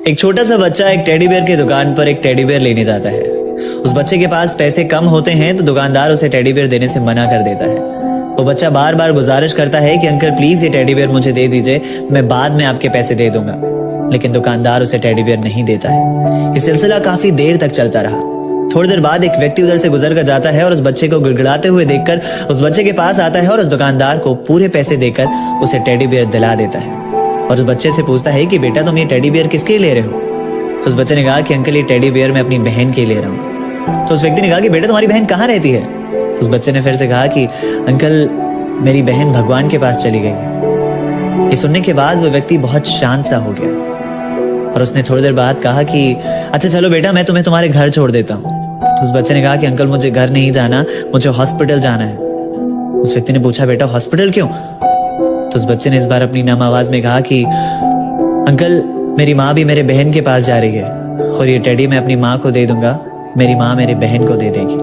एक छोटा सा बच्चा एक टेडी बियर की दुकान पर एक टेडी बियर लेने जाता है। उस बच्चे के पास पैसे कम होते हैं तो दुकानदार उसे टेडी बियर देने से मना कर देता है। वो बच्चा बार बार गुजारिश करता है कि अंकल प्लीज ये टेडी बियर मुझे दे दीजिए, मैं बाद में आपके पैसे दे दूंगा, लेकिन दुकानदार उसे टेडी बियर नहीं देता है। ये सिलसिला काफी देर तक चलता रहा। थोड़ी देर बाद एक व्यक्ति उधर से गुजर कर जाता है और उस बच्चे को गिड़गिड़ाते हुए देखकर उस बच्चे के पास आता है और उस दुकानदार को पूरे पैसे देकर उसे टेडी बियर दिला देता है और उस बच्चे से पूछता है कि बेटा तुम ये टेडी बियर किसके लिए ले रहे हो? तो उस बच्चे ने कहा कि अंकल ये टेडी बियर मैं अपनी बहन के लिए ले रहा हूँ। तो उस व्यक्ति ने कहा कि बेटा तुम्हारी बहन कहाँ रहती है? तो उस बच्चे ने फिर से कहा कि अंकल मेरी बहन भगवान के पास चली गई है। ये सुनने के बाद वो व्यक्ति बहुत शांत सा हो गया और उसने थोड़ी देर बाद कहा कि अच्छा चलो बेटा मैं तुम्हें तुम्हारे घर छोड़ देता हूँ। तो उस बच्चे ने कहा कि अंकल मुझे घर नहीं जाना, मुझे हॉस्पिटल जाना है। उस व्यक्ति ने पूछा बेटा हॉस्पिटल क्यों? तो उस बच्चे ने इस बार अपनी नम आवाज में कहा कि अंकल मेरी माँ भी मेरे बहन के पास जा रही है और ये टेडी मैं अपनी माँ को दे दूंगा, मेरी माँ मेरी बहन को दे देगी।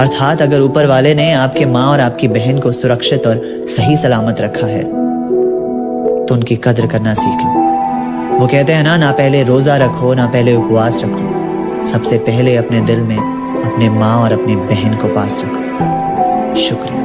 अर्थात अगर ऊपर वाले ने आपके माँ और आपकी बहन को सुरक्षित और सही सलामत रखा है तो उनकी कद्र करना सीख लो। वो कहते हैं ना पहले रोजा रखो ना पहले उपवास रखो, सबसे पहले अपने दिल में अपने माँ और अपनी बहन को पास रखो। शुक्रिया।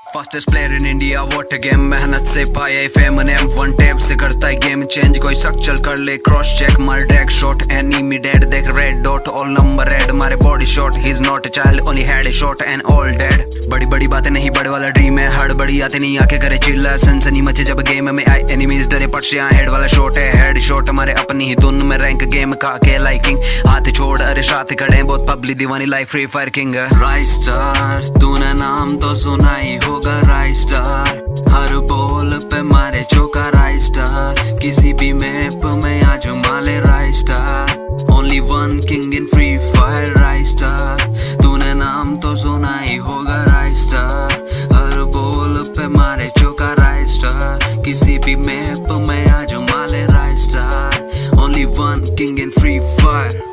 Fastest player in India what a game, मेहनत से पाया है फेम नेम, वन टैप से करता है गेम चेंज, कोई शक चल कर ले क्रॉस चेक, मार ड्रैग शॉट एनिमी डेड, देख red dot all number red, मारे body shot he is not a child only had a shot and all dead. बड़ी बड़ी बातें नहीं बड़े वाला ड्रीम है, हड़ बड़ी आते नहीं आके करे चिल्ला, सनसनी मचे जब गेम में आए एनिमीज डरे पट से हेड वाला शॉट है, हेड शॉट हमारे अपनी ही धुन में रैंक गेम का के लाइकिंग, हाथ छोड़ अरे साथ खड़े बहुत पबली दीवानी life Free Fire king. Rice Star तूने नाम तो सुना ही होगा, राइस स्टार हर बॉल पे मारे चौका, राइस स्टार किसी भी मैप में आज माले, Rice Star only one king in Free Fire, Rice Star तूने नाम तो सुना ही होगा, राइस स्टार हर बॉल पे मारे चौका, राइस स्टार किसी भी मैप में आज माले, Rice Star only one king in Free Fire.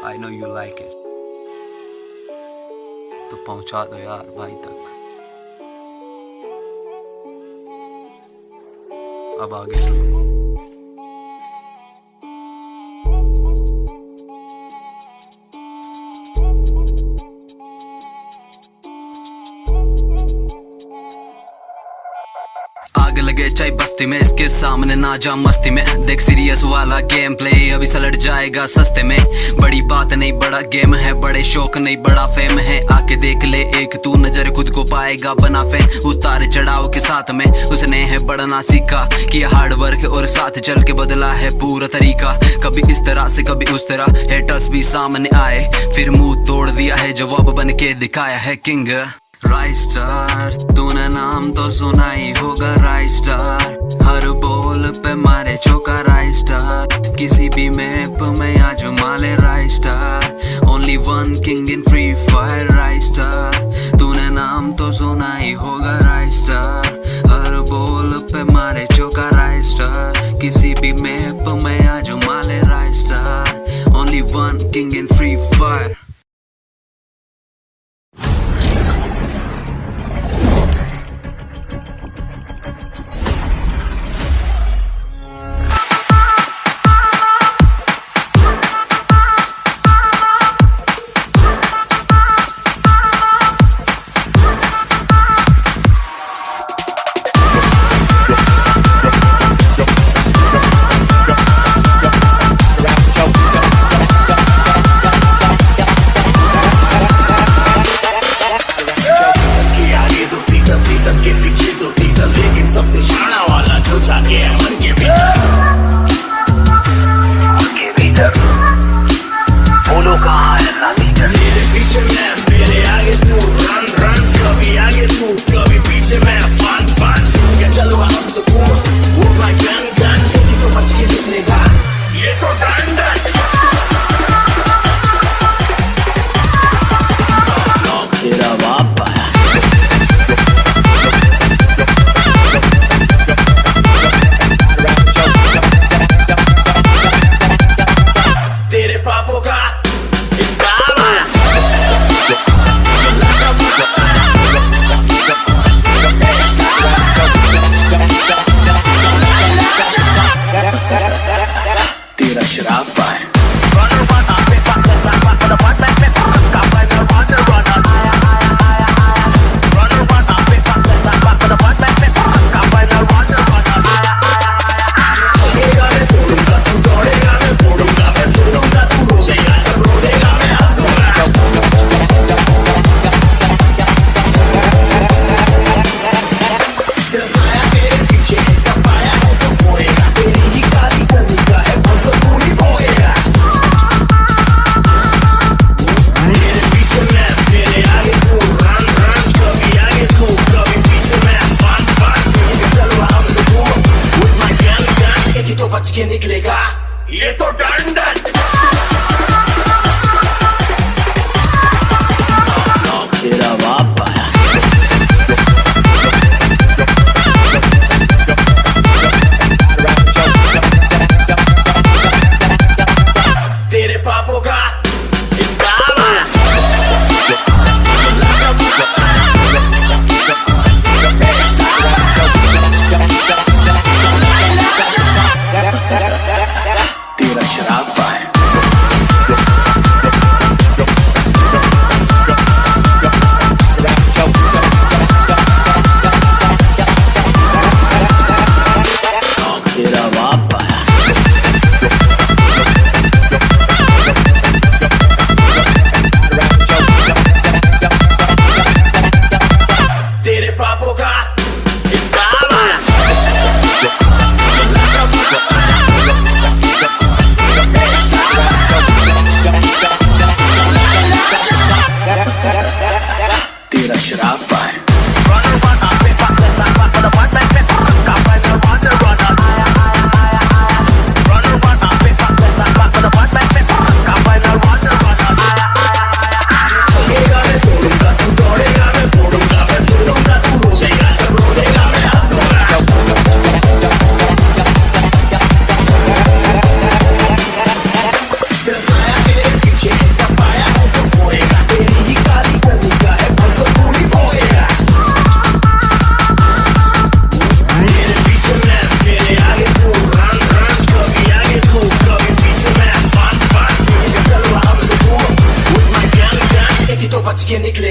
I know you like it, तो पहुंचा दो यार भाई तक। अब आगे सुनो। आग लगे चाहे बस्ती में, इसके सामने ना जा मस्ती में, देख सीरियस वाला गेम प्ले अभी सलट जाएगा सस्ते में, बड़ी बात नहीं बड़ा गेम है, बड़े शौक नहीं बड़ा फेम है, आके देख ले एक तू नजर खुद को पाएगा बना फेम, उतार चढ़ाव के साथ में उसने है बढ़ना सीखा, किया हार्ड वर्क और साथ चल के बदला है पूरा तरीका, कभी इस तरह से कभी उस तरह हेटर्स भी सामने आए, फिर मुंह तोड़ दिया है जवाब बन के दिखाया है किंग। राइस स्टार तूने नाम तो सुना ही होगा, राइस स्टार हर बॉल पे मारे चौका, राइस स्टार किसी भी मैप में आज माले, Rice Star only one king in Free Fire, Rice Star तूने नाम तो सुना ही होगा, राइस स्टार हर बॉल पे मारे चौका, राइस स्टार किसी भी मैप में आज माले, Rice Star only one king in Free Fire. बच के निकलेगा, ये तो डंडन। तेरा बाप आया। तेरे पापों का इंसाफ आया। तेरा शराब आया। तेरा बाप आया। तेरे पापों का इंसाफ आया। तेरा शराब आया। बच के निकले